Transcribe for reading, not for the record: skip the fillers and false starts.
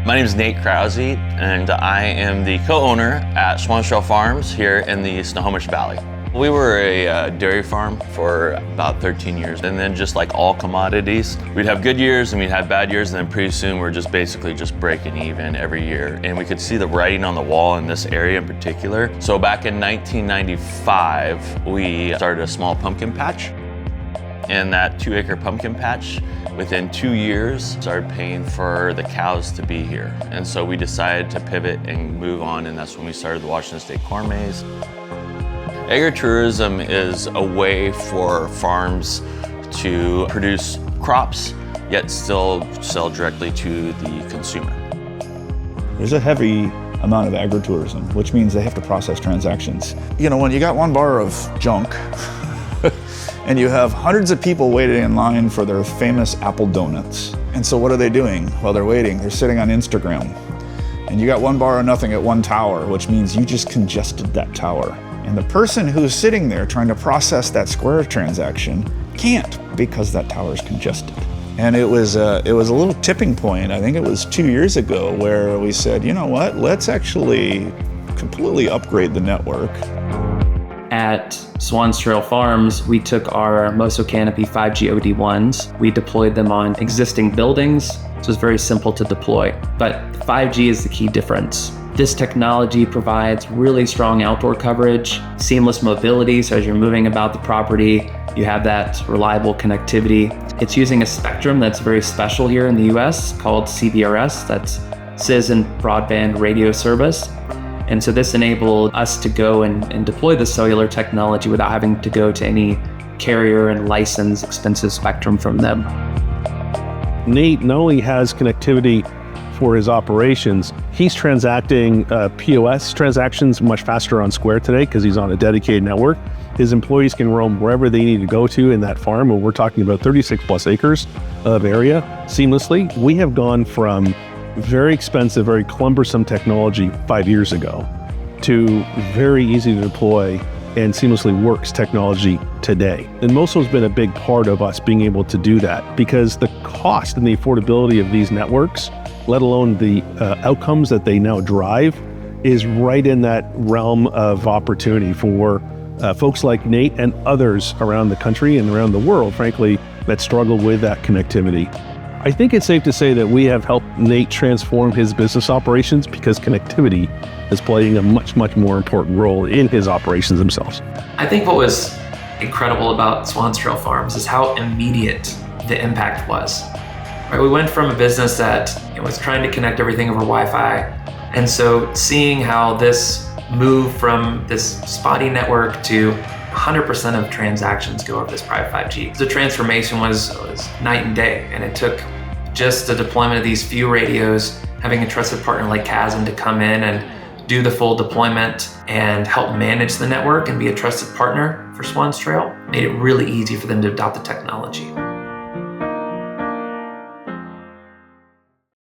My name is Nate Krause, and I am the co-owner at Swans Trail Farms here in the Snohomish Valley. We were a dairy farm for about 13 years, and then just like all commodities, we'd have good years and we'd have bad years, and then pretty soon we're just basically just breaking even every year. And we could see the writing on the wall in this area in particular. So back in 1995, we started a small pumpkin patch. And that 2-acre pumpkin patch, within 2 years, started paying for the cows to be here. And so we decided to pivot and move on, and that's when we started the Washington State Corn Maze. Agritourism is a way for farms to produce crops, yet still sell directly to the consumer. There's a heavy amount of agritourism, which means they have to process transactions. You know, when you got one bar of junk, and you have hundreds of people waiting in line for their famous apple donuts. And so what are they doing while they're waiting? They're sitting on Instagram. And you got one bar of nothing at one tower, which means you just congested that tower. And the person who's sitting there trying to process that Square transaction can't because that tower is congested. And it was a little tipping point, I think it was 2 years ago, where we said, you know what, let's actually completely upgrade the network. At Swans Trail Farms, we took our Moso Canopy 5G OD1s. We deployed them on existing buildings, so it's very simple to deploy. But 5G is the key difference. This technology provides really strong outdoor coverage, seamless mobility, so as you're moving about the property, you have that reliable connectivity. It's using a spectrum that's very special here in the US called CBRS, that's Citizen Broadband Radio Service. And so this enabled us to go and deploy the cellular technology without having to go to any carrier and license expensive spectrum from them. Nate not only has connectivity for his operations, he's transacting POS transactions much faster on Square today because he's on a dedicated network. His employees can roam wherever they need to go to in that farm, and we're talking about 36 plus acres of area seamlessly. We have gone from very expensive, very cumbersome technology 5 years ago to very easy to deploy and seamlessly works technology today. And Moso's been a big part of us being able to do that because the cost and the affordability of these networks, let alone the outcomes that they now drive, is right in that realm of opportunity for folks like Nate and others around the country and around the world, frankly, that struggle with that connectivity. I think it's safe to say that we have helped Nate transform his business operations because connectivity is playing a much, much more important role in his operations themselves. I think what was incredible about Swans Trail Farms is how immediate the impact was. Right, we went from a business that was trying to connect everything over Wi-Fi, and so seeing how this moved from this spotty network to 100% of transactions go over this private 5G. The transformation was night and day, and it took just the deployment of these few radios, having a trusted partner like Khasm to come in and do the full deployment and help manage the network and be a trusted partner for Swans Trail, made it really easy for them to adopt the technology.